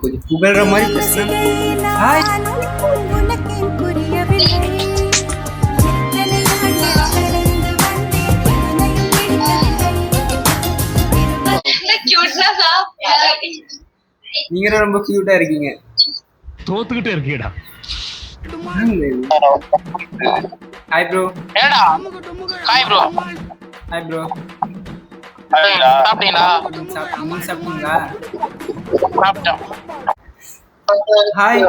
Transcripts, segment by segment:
கொஞ்சம் புகழ்ற மாதிரி பேசுறேன். ஹாய் நீங்க ரொம்ப கியூட்டா இருக்கீங்க. தோத்துக்கிட்டே இருக்கீடா. Hi bro. ஏடா ஹாய் ப்ரோ. Hi bro. சாப்பிட்டீங்களா? நீங்க சாப்பிட்டீங்களா? சாப்பிட்டோம். Hi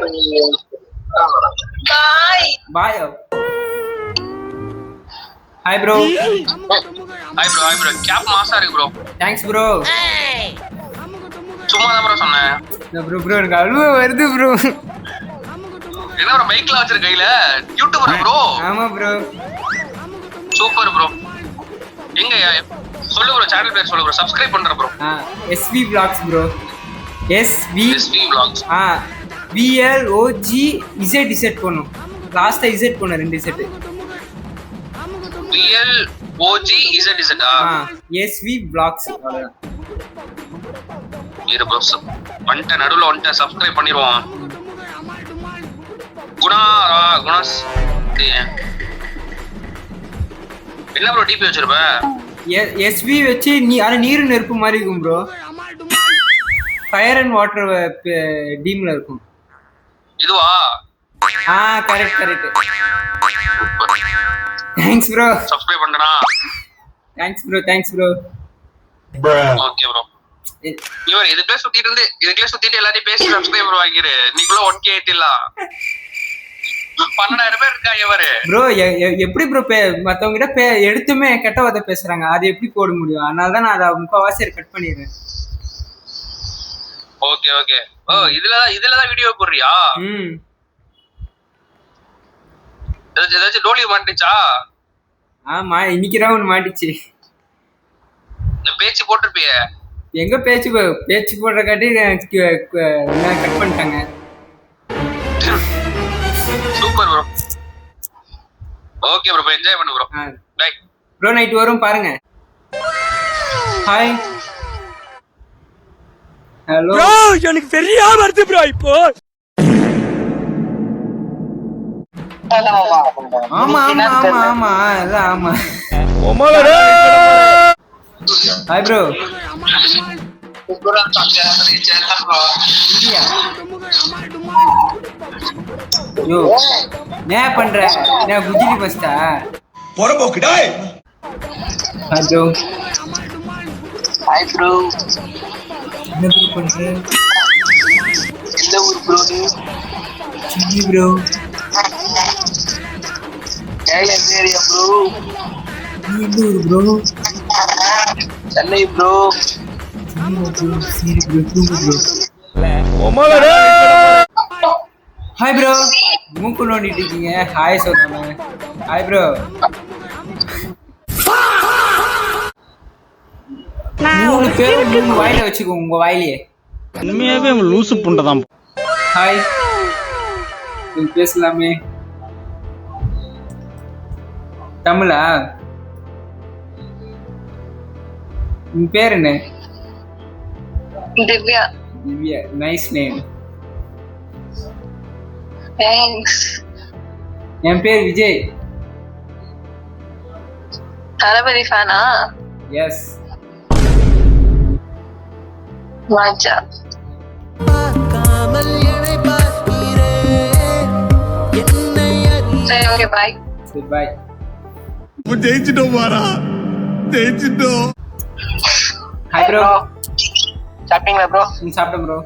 bye bye. Hi bro. Hi bro. Cap மாசா இருக்கு ப்ரோ. Thanks bro. சும்மா தான் ப்ரோ சொன்னேன். ப்ரோ எனக்கு அழுவ வருது ப்ரோ. என்ன ப்ரோ மைக்ல வச்சிருக்க கையில? YouTuber bro. ஆமா ப்ரோ. Super bro. எங்க சொல்லு ப்ரோ, சேனல் பேர் சொல்லு ப்ரோ. சப்ஸ்கிரைப் பண்றேன் bro. SV vlogs bro. SV vlogs. VLOGZ போணும். லாஸ்டா Z போணும், 2 செட். VLOGZ SV vlogs அவ்வளவுதான். இரு ப்ரோ, வந்துட்ட நடுவுல வந்துட்ட. சப்ஸ்கிரைப் பண்ணிடுவோம். குணாஸ் என்ன ப்ரோ டிபி வச்சிருப்ப? SV வச்சு நீர் நெருப்பு மாதிரி இருக்கும் ப்ரோ. ஃபயர் அண்ட் வாட்டர் டீம்ல இருக்கும். இதுவா? கரெக்ட். Thanks bro. சப்ஸ்கிரைப் பண்ணடா. Thanks bro. Okay bro. இவர் இதுக்குள்ள சுத்திட்டு எல்லாத்தையும் பேசி சப்ஸ்கிரைபர் வாங்கிரு. நீக்குள்ள 1K ஆயிட்டில்ல. 12,000 பேர் இருக்காங்க இவரு. ப்ரோ எப்படி ப்ரோ மத்தவங்க கிட்ட எடுத்துமே கெட்ட வார்த்தை பேசுறாங்க, அது எப்படி போட முடியும்? அதனால தான் நான் அதை முக்கால்வாசி கட் பண்ணிடுறேன். ஓகே. ஓ இதுலதான் வீடியோ போடுறியா? ஏதாச்சும் டோலி மாட்டுச்சா? ஆமா, இன்னைக்கு தான் ஒன்று மாட்டிச்சு. பேச்சு போட்டிருப்பிய? எங்க பேச்சு போடுற காட்டி கட் பண்ணிட்டாங்க. Super bro. Okay bro, enjoy பண்ணு ப்ரோ. Bye bro. நைட் வரும் பாருங்க. ஹாய். ஹலோ ப்ரோ, எனக்கு சரியா வருது ப்ரோ இப்போ. ஆமா. எல்லாம் ஆமா. Hi bro. யோ என்ன பண்ற? நான் குஜிலி பஸ்டா போறபோக்கு டேய். Hi bro. Hi bro. என்ன ப்ரோ பண்ற? எந்த ஊர் ப்ரோ நீ? சிங்கி ப்ரோ. Area bro. நீ எந்த ஊர் ப்ரோ? சென்னை ப்ரோ. சரி ப்ரோ, தூங்கு ப்ரோ. Hi bro. மூக்கு நோண்டிட்டு இருக்கீங்க. ஹாய் சொல்லாம. Hi bro. 3 பேரும் 3 வாயில வச்சுக்கோங்க, உங்க வாயிலேயே. உண்மையாவே அவன் லூசு புண்டதான். ஹாய், பேசலாமே. தமிழா? உன் பேர் என்ன? திவ்யா. Nice name. தேங்க்ஸ். என் பேர் விஜய். தளபதி ஃபேனா? எஸ். வாஜா. சரி, ஓகே, பாய். சரி, பாய். ஜெயிச்சிட்டோம் பாரா, ஜெயிச்சிட்டோம். Hi bro. சாப்பிட்டீங்களா ப்ரோ? சாப்பிட்டேன் ப்ரோ.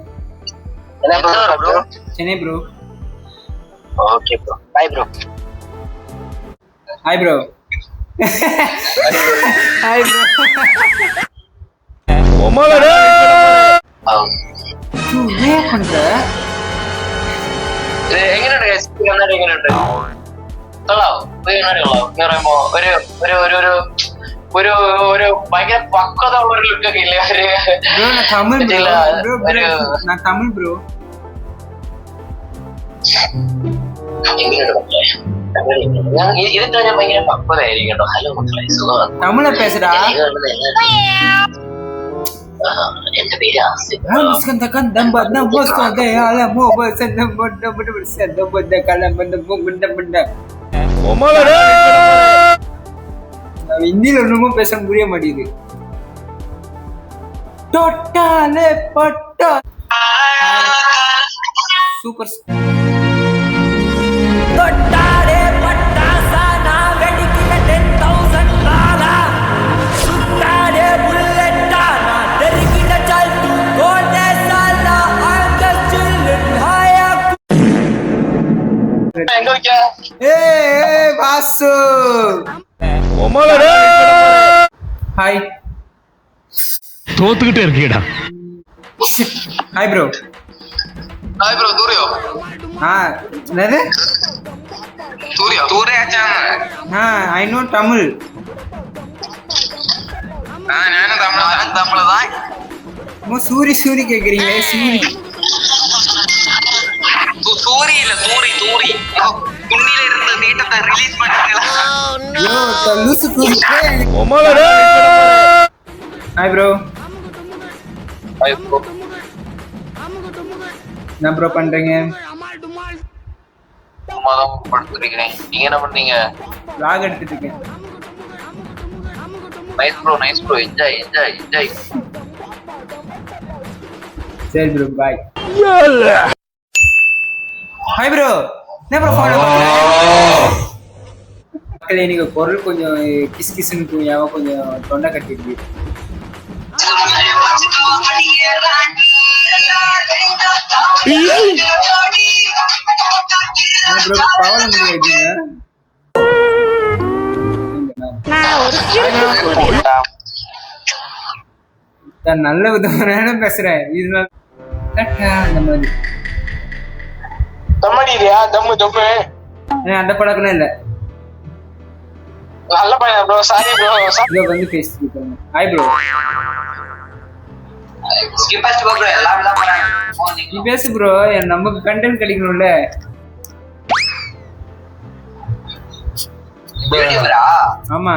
என்ன bro? Chennai bro. Okay bro. Bye bro. Hi bro. Hi bro. ஓமலரே. என்ன பண்ற? എങ്ങനെയുണ്ട് എങ്ങനെയുണ്ട്? ഒരു ഒരു ഭയങ്കര പക്വത ഉള്ള ഒരു ലുക്കൊക്കെ ഇല്ലേ? நான் தமிழ் ப்ரோ. இதுக்கு ഭയങ്കര പക്വത ആയിരിക്കും. ഹലോ മക്കളെ, സുഖമാണ്. தமிழ பேசுடா. எந்த பேரு Asif Muskan damba na Muskan de ala mo basan na benda bersen na benda kalam benda. ஹிந்தில ஒண்ணுமே பேச முடிய மாட்டேங்குது. தொட்டாலே பட்டா சூப்பர். தொட்டாலே பட்டாசா நான் வெடிக்கிற 10,000 பாலா சுட்டாலே புல்லட்டா நான் தெரிகிற சால் தூ கோடே சாலா I'm just chilling high up. ஏய் வாசு ஹாய் தோத்துக்கிட்டே இருக்கீடா. Hi bro. ஹாய் ப்ரோ தூரியோ. என்னது தூரே ஆச்சான். I know Tamil. நானும் தமிழ்தான். சூரி கேக்குறீங்களே? சூரி இல்ல தூரி குண்ணில இருந்து நீட்டத்தை ரிலீஸ் பண்ணிட்டீங்களா? Hi bro. என்ன ப்ரோ பண்றீங்க? சும்மாதான் படுத்துருக்கேன். நீங்க என்ன பண்றீங்க? vlog எடுத்துட்டு இருக்கேன். Nice bro enjoy. சரி ப்ரோ பை. Hi bro. என்ன ப்ரோ ஃபாலோ பண்றீங்க? மக்களே நீங்க குரல் கொஞ்சம் கிஸ்கிஸ்னு தூயாவ கொஞ்சம் தொண்டை கட்டிருக்கு. ப்ரோ பவள முடியாதுங்க. நான் நல்ல விதமான பேசுறேன். இதனால அந்த மாதிரி தம்மடியா தம்மு அந்த பழக்கம் இல்ல. நல்ல பையன் ப்ரோ. Sorry bro. இத வந்து பேசிட்டு இருக்காங்க. Hi bro. ஸ்கிப்பாஸ்ட் ப்ரோ எல்லாம் போறாங்க. நீ பேசு ப்ரோ. நமக்கு கண்டென்ட் கிடைக்கணும்ல. யூடியூபரா? ஆமா.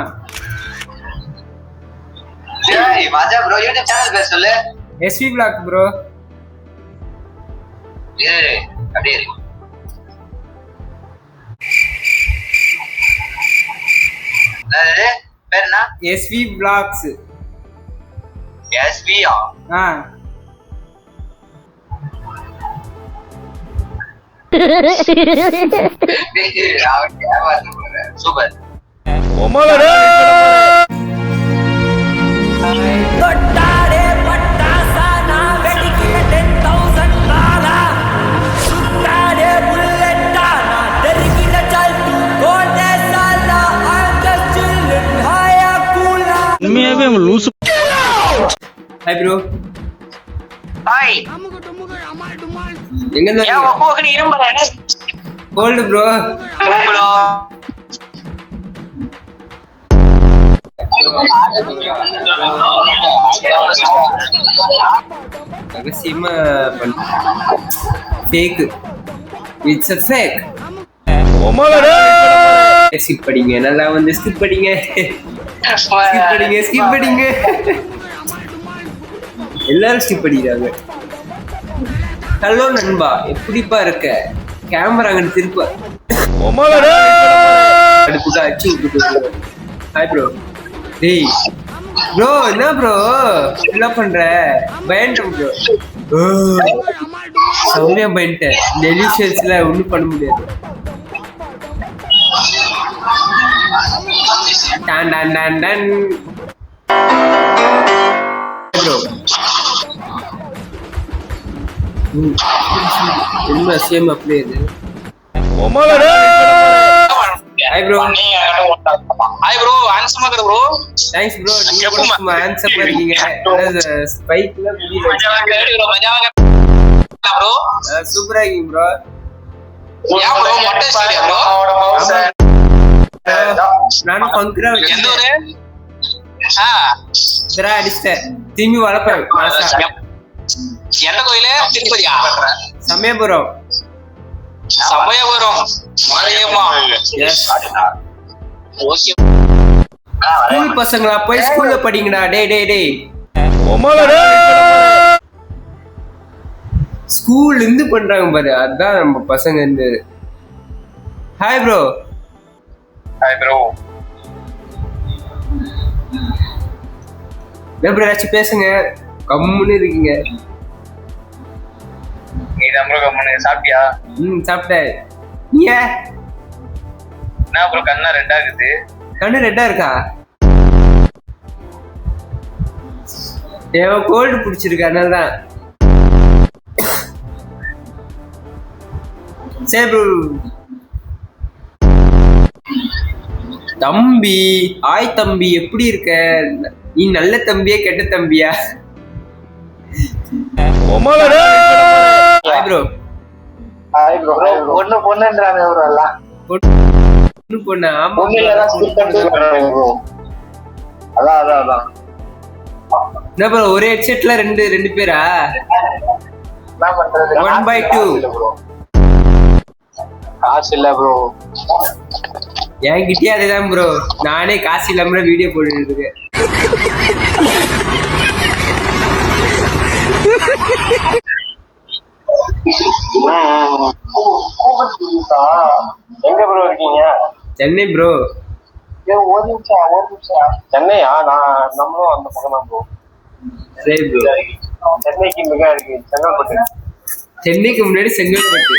ஏய் வாஜா ப்ரோ யூடியூப் சேனல் பேர் சொல்லு. SV vlog bro. ஏய் அப்படியே இரு. என்னது பேர் என்ன? SV vlogs. SV ஆ? சூப்பர். தொட்டாலே பட்டாசா நான் வெடிக்கிற 10,000 பாலா சுட்டாலே புல்லட்டா நான் தெரிகிற சால் தூ கோடே சாலா I'm just chilling high up coola. உண்மையாவே அவன் லூசு. Hi bro. ஹாய். எங்க இருந்தா? ஏன் போக நீ இரும்பற? Gold bro. ப்ரோ ரகசியமா ஃபேக். It's a fake. ஸ்கிப் படிங்க. நல்லா வந்து ஸ்கிப் படிங்க. ஸ்கிப் படிங்க. எல்லாரும் ஸ்கிப் படிக்கிறாங்க. ஹலோ நண்பா, எப்படிப்பா இருக்க? கேமரா அங்க திருப்ப அடுப்புக்கு அச்சு விட்டு. Hi bro. டேய் ப்ரோ என்ன ப்ரோ என்ன பண்ற? பயன்ட்டேன் ப்ரோ. செம்மையா பயன்ட்டேன். டெலிஷியஸ்ல ஒன்றும் பண்ண முடியாது. டான் டான் டான் டான் ப்ரோ. என்ன சேம் அப்படியே இது. Hi bro. Hi bro. ஹேண்ட்ஸமா இருக்கு ப்ரோ. Thanks bro. நீங்க ரொம்ப ஹேண்ட்ஸமா இருக்கீங்க. ஸ்பைக்ல மஜாவாங்க ப்ரோ. சூப்பரா இருக்கீங்க ப்ரோ. யா ப்ரோ மொட்டை ஸ்டூடியோ ப்ரோ. நானும் பங்கரா வச்சேன். எந்த ஊரு? இதரா அடிச்சிட்டேன். திரும்பி வளர்ப்பேன். எந்த கோயிலு? திருப்பதியா? சமயபுரம். சமயபுரம். மலையமா. எஸ். ஓகே. ஸ்கூல் பசங்களா போய் ஸ்கூல்ல படிங்கடா. டேய் ஸ்கூல்ல இருந்து பண்றாங்க பாரு, அதான் நம்ம பசங்க இருந்து. Hi bro. Hi bro. எப்படி ஏதாச்சும் பேசுங்க, கம்முன்னு இருக்கீங்க. நீ தான் ப்ரோ கம்முனு. சாப்பிட்டியா? சாப்பிட்டேன். நீ என்ன ப்ரோ கண்ணா ரெட்டா இருக்குது? கண்ணு ரெட்டா இருக்கா? ஏன் கோல்டு பிடிச்சிருக்கு, அதனாலதான். சரி ப்ரோ. தம்பி, ஆய் தம்பி, எப்படி இருக்க? நீ நல்ல தம்பியா கெட்ட தம்பியா? Hi bro. Hi bro. ஒண்ணு பொண்ணுன்றானே ப்ரோ எல்லாம். பொண்ணு பொண்ணு? ஆமா. பொண்ணுல ஸ்கிப் பண்ணிட்டு ப்ரோ. அதான். என்ன ப்ரோ ஒரே ஹெட்செட்ல ரெண்டு பேரா? என்ன பண்றது? 1/2. காசு இல்ல ப்ரோ. என்கிட்டயே அதேதான் ப்ரோ, நானே காசு இல்லாம வீடியோ போட்டுட்டு இருக்கேன். எங்க ப்ரோ இருக்கீங்க? சென்னை ப்ரோ. ஒரு நிமிஷம். சென்னையா? நம்மளும் அந்த பக்கம் தான் ப்ரோ. சரி ப்ரோ. சென்னைக்கு மிக இருக்கு செங்கல்பட்டு. சென்னைக்கு முன்னாடி செங்கல்பட்டு.